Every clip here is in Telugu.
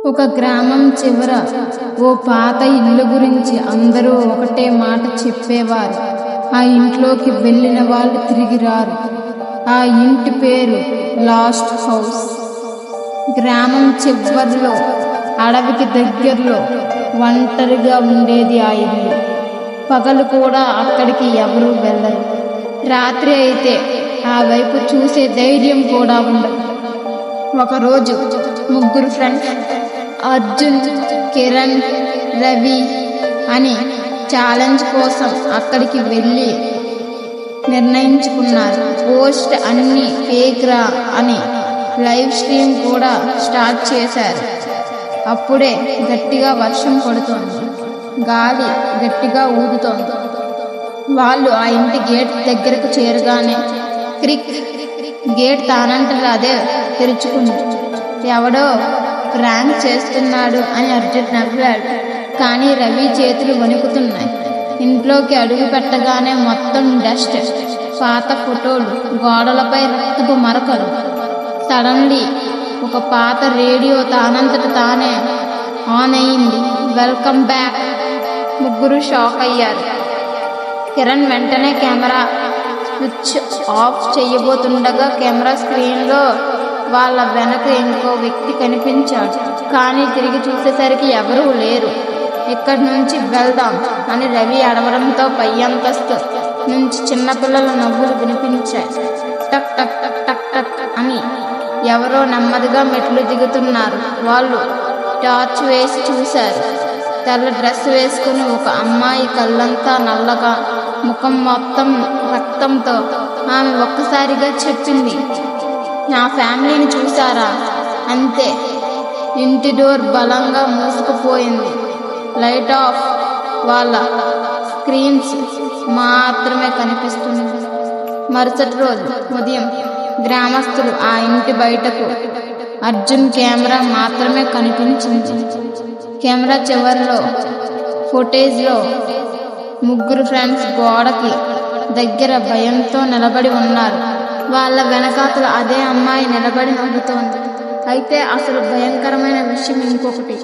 ఒక గ్రామం చివర ఓ పాత ఇల్లు గురించి అందరూ ఒకటే మాట చెప్పేవారు. ఆ ఇంట్లోకి వెళ్ళిన వాళ్ళు తిరిగి రారు. ఆ ఇంటి పేరు లాస్ట్ హౌస్. గ్రామం చివర్లో అడవికి దగ్గరలో ఒంటరిగా ఉండేది ఆ ఇల్లు. పగలు కూడా అక్కడికి ఎవరూ వెళ్ళరు. రాత్రి అయితే ఆ వైపు చూసే ధైర్యం కూడా ఉండదు. ఒకరోజు ముగ్గురు ఫ్రెండ్స్ అర్జున్, కిరణ్, రవి అని ఛాలెంజ్ కోసం అక్కడికి వెళ్ళి నిర్ణయించుకున్నారు. పోస్ట్ అన్ని ఫేక్ రా అని లైవ్ స్ట్రీమ్ కూడా స్టార్ట్ చేశారు. అప్పుడే గట్టిగా వర్షం పడుతోంది. గాలి గట్టిగా ఊదుతోంది. వాళ్ళు ఆ ఇంటి గేట్ దగ్గరకు చేరగానే క్రిక్ గేట్ తానంతట అదే తెరుచుకుంది. ఎవడో ప్రాంక్ చేస్తున్నాడు అని అర్జున్ నవ్వాడు. కానీ రవి చేతులు వణుకుతున్నాయి. ఇంట్లోకి అడుగు పెట్టగానే మొత్తం డస్ట్, పాత ఫోటోలు, గోడలపై రక్తపు మరకలు. సడన్లీ ఒక పాత రేడియో తానంతట తానే ఆన్ అయింది. Welcome back. ముగ్గురు షాక్ అయ్యారు. కిరణ్ వెంటనే కెమెరా స్విచ్ ఆఫ్ చేయబోతుండగా కెమెరా స్క్రీన్లో వాళ్ళ వెనక ఇంకో వ్యక్తి కనిపించాడు. కానీ తిరిగి చూసేసరికి ఎవరూ లేరు. ఇక్కడి నుంచి వెళ్దాం అని రవి అడవడంతో పై అంతస్తు నుంచి చిన్నపిల్లల నవ్వులు వినిపించాయి. టక్ టక్ టక్ టక్ టక్ అని ఎవరో నెమ్మదిగా మెట్లు దిగుతున్నారు. వాళ్ళు టార్చ్ వేసి చూశారు. తెల్ల డ్రెస్ వేసుకుని ఒక అమ్మాయి, కళ్ళంతా నల్లగా, ముఖం మొత్తం రక్తంతో. ఆమె ఒక్కసారిగా చెప్పింది, నా ఫ్యామిలీని చూసారా? అంతే. ఇంటి డోర్ బలంగా మూసుకుపోయింది. Light off. వాళ్ళ స్క్రీన్స్ మాత్రమే కనిపిస్తుంది. మరుసటి రోజు ఉదయం గ్రామస్తులు ఆ ఇంటి బయటకు అర్జున్ కెమెరా మాత్రమే కనిపించింది. కెమెరా చివరిలో ఫుటేజ్లో ముగ్గురు ఫ్రెండ్స్ గోడకి దగ్గర భయంతో నిలబడి ఉన్నారు. వాళ్ళ వెనకాతల అదే అమ్మాయి నిలబడి నవ్వుతోంది. అయితే అసలు భయంకరమైన విషయం ఇంకొకటి.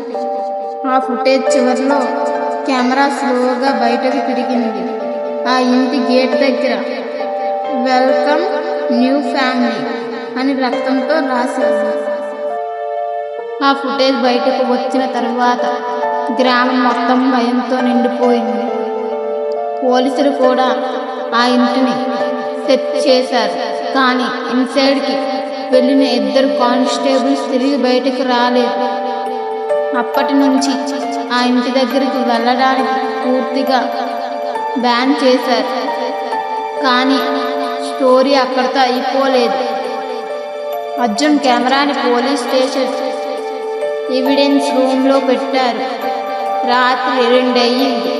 ఆ ఫుటేజ్ చివరిలో కెమెరా స్లోగా బయటకు తిరిగింది. ఆ ఇంటి గేట్ దగ్గర వెల్కమ్ న్యూ ఫ్యామిలీ అని రక్తంతో రాసి ఉంది. ఆ ఫుటేజ్ బయటకు వచ్చిన తర్వాత గ్రామం మొత్తం భయంతో నిండిపోయింది. పోలీసులు కూడా ఆ ఇంటిని సెర్చ్ చేశారు. కానీ ఇన్సైడ్కి వెళ్ళిన 2 కానిస్టేబుల్స్ తిరిగి బయటకు రాలేదు. అప్పటి నుంచి ఆ ఇంటి దగ్గరికి వెళ్ళడానికి పూర్తిగా బ్యాన్ చేశారు. కానీ స్టోరీ అక్కడితో అయిపోలేదు. అర్జున్ కెమెరాని పోలీస్ స్టేషన్ ఎవిడెన్స్ రూమ్లో పెట్టారు. రాత్రి 2 అయ్యింది.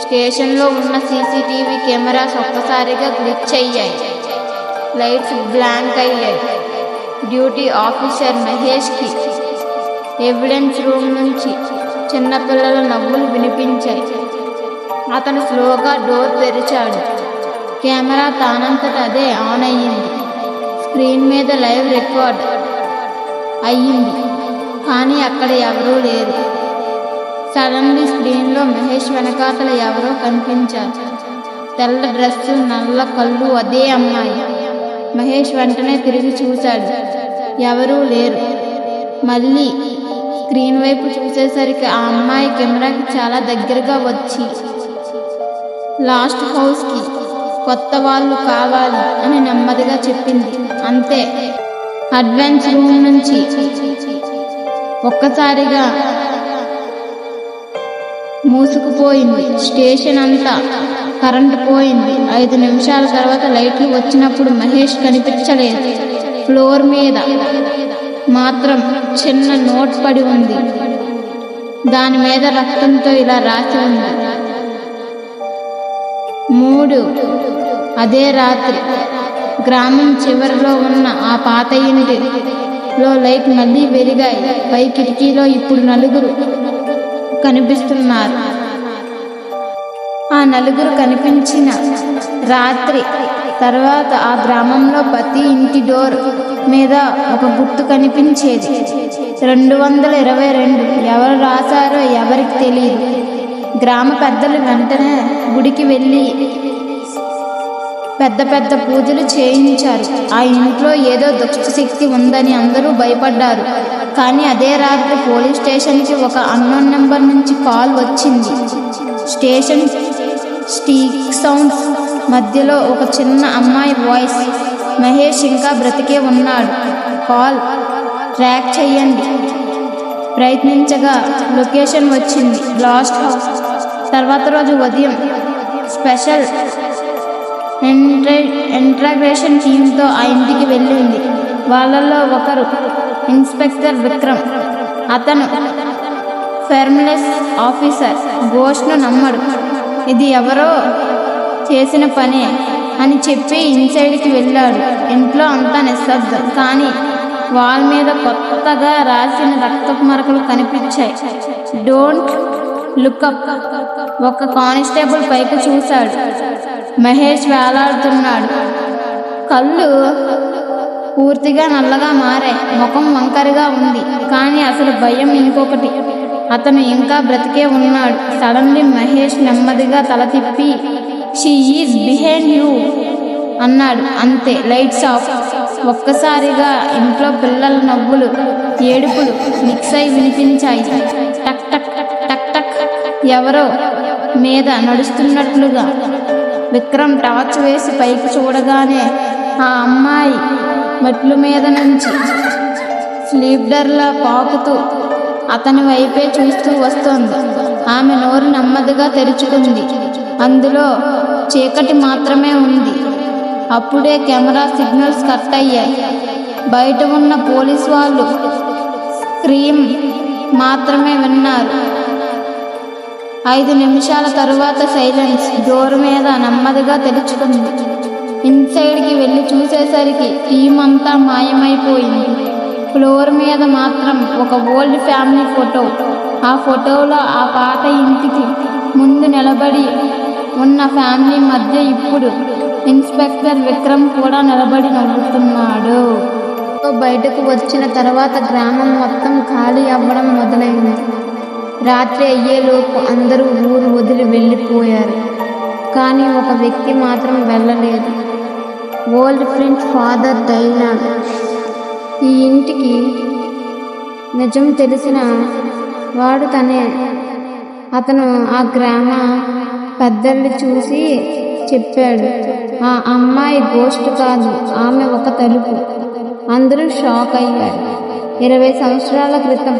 స్టేషన్లో ఉన్న సీసీటీవీ కెమెరాస్ ఒక్కసారిగా గ్లిచ్ అయ్యాయి. లైట్స్ బ్లాంక్ అయ్యాయి. డ్యూటీ ఆఫీసర్ మహేష్కి ఎవిడెన్స్ రూమ్ నుంచి చిన్నపిల్లల నవ్వులు వినిపించాయి. అతను స్లోగా డోర్ తెరిచాడు. కెమెరా తానంతట అదే ఆన్ అయ్యింది. స్క్రీన్ మీద లైవ్ రికార్డ్ అయ్యింది. కానీ అక్కడ ఎవరూ లేరు. సడన్లీ స్క్రీన్లో మహేష్ వెనకాతల ఎవరో కనిపించారు. తెల్ల డ్రెస్సు, నల్ల కళ్ళు, అదే అమ్మాయి. మహేష్ వెంటనే తిరిగి చూశాడు. ఎవరూ లేరు. మళ్ళీ స్క్రీన్ వైపు చూసేసరికి ఆ అమ్మాయి కెమెరాకి చాలా దగ్గరగా వచ్చి లాస్ట్ హౌస్కి కొత్త వాళ్ళు కావాలి అని నెమ్మదిగా చెప్పింది. అంతే. అడ్వాన్స్ రూమ్ నుంచి ఒక్కసారిగా మూసుకుపోయింది. స్టేషన్ అంతా కరెంటు పోయింది. 5 నిమిషాల తర్వాత లైట్లు వచ్చినప్పుడు మహేష్ కనిపించలేదు. ఫ్లోర్ మీద మాత్రం చిన్న నోట్ పడి ఉంది. దాని మీద రక్తంతో ఇలా రాసి ఉంది, 3 అదే రాత్రి. గ్రామం చివరిలో ఉన్న ఆ పాత ఇంటిలో లైట్ మళ్ళీ వెలిగాయి. పై కిటికీలో ఇప్పుడు 4 కనిపిస్తున్నారు. ఆ 4 కనిపించిన రాత్రి తర్వాత ఆ గ్రామంలో ప్రతి ఇంటి డోర్ మీద ఒక గుర్తు కనిపించేది. 222 ఎవరు రాశారో ఎవరికి తెలియదు. గ్రామ పెద్దలు వెంటనే గుడికి వెళ్ళి పెద్ద పెద్ద పూజలు చేయించారు. ఆ ఇంట్లో ఏదో దుష్టశక్తి ఉందని అందరూ భయపడ్డారు. కానీ అదే రాత్రి పోలీస్ స్టేషన్కి ఒక అన్నోన్ నెంబర్ నుంచి కాల్ వచ్చింది. స్టేషన్ స్టీక్ సౌండ్స్ మధ్యలో ఒక చిన్న అమ్మాయి వాయిస్, మహేష్ ఇంకా బ్రతికే ఉన్నాడు, కాల్ ట్రాక్ చేయండి. ప్రయత్నించగా లొకేషన్ వచ్చింది, లాస్ట్ హౌస్. తర్వాత రోజు ఉదయం స్పెషల్ ఇంట్రాగేషన్ టీంతో ఆ ఇంటికి వెళ్ళింది. వాళ్ళల్లో ఒకరు ఇన్స్పెక్టర్ విక్రమ్. అతను ఫెర్మ్లెస్ ఆఫీసర్. ఘోష్ను నమ్మడు. ఇది ఎవరో చేసిన పనే అని చెప్పి ఇన్సైడ్కి వెళ్ళాడు. ఇంట్లో అంతా నిశ్శబ్దం. కానీ వాల్ మీద కొత్తగా రాసిన రక్తపు మరకలు కనిపించాయి. Don't lookup. ఒక కానిస్టేబుల్ పైకి చూశాడు. మహేష్ వేలాడుతున్నాడు. కళ్ళు పూర్తిగా నల్లగా మారాయి. ముఖం వంకరగా ఉంది. కానీ అసలు భయం ఇంకొకటి, అతను ఇంకా బ్రతికే ఉన్నాడు. సడన్లీ మహేష్ నెమ్మదిగా తల తిప్పి షీ ఈజ్ బిహైండ్ యూ అన్నాడు. అంతే, లైట్స్ ఆఫ్. ఒక్కసారిగా ఇంట్లో పిల్లల నవ్వులు, ఏడుపులు మిక్స్ అయి వినిపించాయి. టక్ టక్ టక్ టక్ ఎవరో మీద నడుస్తున్నట్లుగా. విక్రమ్ టార్చ్ వేసి పైకి చూడగానే ఆ అమ్మాయి మెట్ల మీద నుంచి స్లీప్డర్లా పాకుతూ అతని వైపే చూస్తూ వస్తోంది. ఆమె నోరు నెమ్మదిగా తెరుచుకుంది. అందులో చీకటి మాత్రమే ఉంది. అప్పుడే కెమెరా సిగ్నల్స్ కట్ అయ్యాయి. బయట ఉన్న పోలీస్ వాళ్ళు స్క్రీమ్ మాత్రమే విన్నారు. 5 నిమిషాల తరువాత సైలెన్స్. డోర్ మీద నెమ్మదిగా తెరుచుకుంది. ఇన్సైడ్కి వెళ్ళి చూసేసరికి టీం అంతా మాయమైపోయింది. ఫ్లోర్ మీద మాత్రం ఒక ఓల్డ్ ఫ్యామిలీ ఫోటో. ఆ ఫోటోలో ఆ పాత ఇంటికి ముందు నిలబడి ఉన్న ఫ్యామిలీ మధ్య ఇప్పుడు ఇన్స్పెక్టర్ విక్రమ్ కూడా నిలబడి నవ్వుతున్నాడు. బయటకు వచ్చిన తర్వాత గ్రామం మొత్తం ఖాళీ అవ్వడం మొదలైంది. రాత్రి అయ్యేలోపు అందరూ ఊరు వదిలి వెళ్ళిపోయారు. కానీ ఒక వ్యక్తి మాత్రం వెళ్ళలేదు. Old friend father dialogue. ఈ ఇంటికి నిజం తెలిసిన వాడు తనే. అతను ఆ గ్రామ పెద్దల్ని చూసి చెప్పాడు, ఆ అమ్మాయి గోస్ట్ కాదు, ఆమె ఒక తలుపు. అందరూ షాక్ అయ్యారు. 20 సంవత్సరాల క్రితం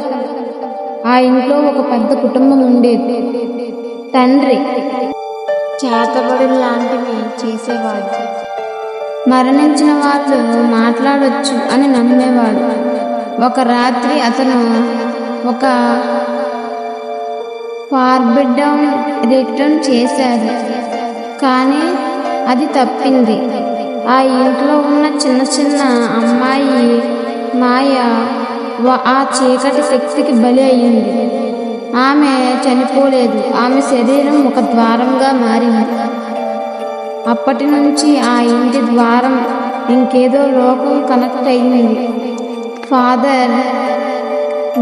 ఆ ఇంట్లో ఒక పెద్ద కుటుంబం ఉండేది. తండ్రి చేతబడి లాంటివి చేసేవాడు. మరణించిన వాళ్ళు మాట్లాడొచ్చు అని నమ్మేవాడు. ఒక రాత్రి అతను ఒక ఫార్బిడన్ రిటర్న్ చేశాడు. కానీ అది తప్పింది. ఆ ఇంట్లో ఉన్న చిన్న చిన్న అమ్మాయి మాయ ఆ చీకటి శక్తికి బలి అయ్యింది. ఆమె చనిపోలేదు. ఆమె శరీరం ఒక ద్వారంగా మారింది. అప్పటి నుంచి ఆ ఇంటి ద్వారం ఇంకేదో లోకం కనెక్ట్ అయింది. ఫాదర్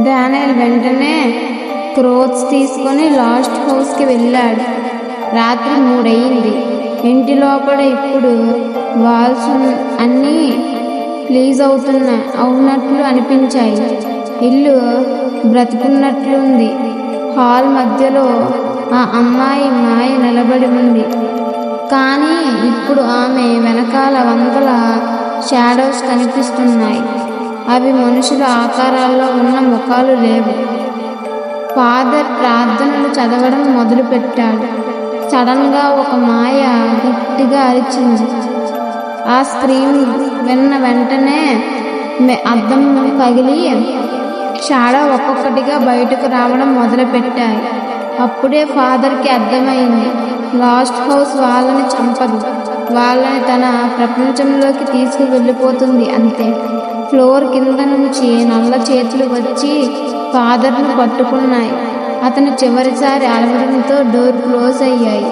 డానియల్ వెంటనే క్లోత్స్ తీసుకొని లాస్ట్ హౌస్కి వెళ్ళాడు. రాత్రి 3 అయింది. ఇంటి లోపల ఇప్పుడు వాల్స్ అన్నీ ప్లీజ్ అవునట్లు అనిపించాయి. ఇల్లు బ్రతుకున్నట్లుంది. హాల్ మధ్యలో ఆ అమ్మాయి మాయ నిలబడి ఉంది. కానీ ఇప్పుడు ఆమె వెనకాల వందల షాడోస్ కనిపిస్తున్నాయి. అవి మనుషుల ఆకారాల్లో ఉన్న ముఖాలు లేవు. ఫాదర్ ప్రార్థనలు చదవడం మొదలుపెట్టాడు. సడన్గా ఒక మాయ గట్టిగా అరిచింది. ఆ స్క్రీన్ విన్న వెంటనే అద్దం పగిలి షాడో ఒక్కొక్కటిగా బయటకు రావడం మొదలుపెట్టాయి. అప్పుడే ఫాదర్కి అర్థమైంది, లాస్ట్ హౌస్ వాళ్ళని చంపదు, వాళ్ళని తన ప్రపంచంలోకి తీసుకు వెళ్ళిపోతుంది అంతే. ఫ్లోర్ కింద నుంచి నల్ల చేతులు వచ్చి ఫాదర్ను పట్టుకున్నాయి. అతను చివరిసారి అరవడంతో డోర్ క్లోజ్ అయ్యాయి.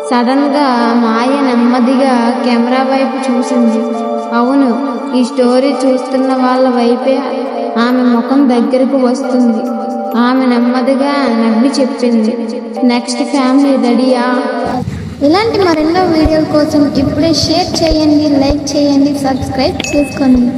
సడన్గా మాయ నెమ్మదిగా కెమెరా వైపు చూసింది. అవును, ఈ స్టోరీ చూస్తున్న వాళ్ళ వైపే ఆమె ముఖం దగ్గరకు వస్తుంది. ఆమె నెమ్మదిగా నవ్వి చెప్పింది, నెక్స్ట్ ఫ్యామిలీ రెడీయా? ఇలాంటి మరెన్నో వీడియోల కోసం ఇప్పుడే షేర్ చేయండి, లైక్ చేయండి, సబ్స్క్రైబ్ చేసుకోండి.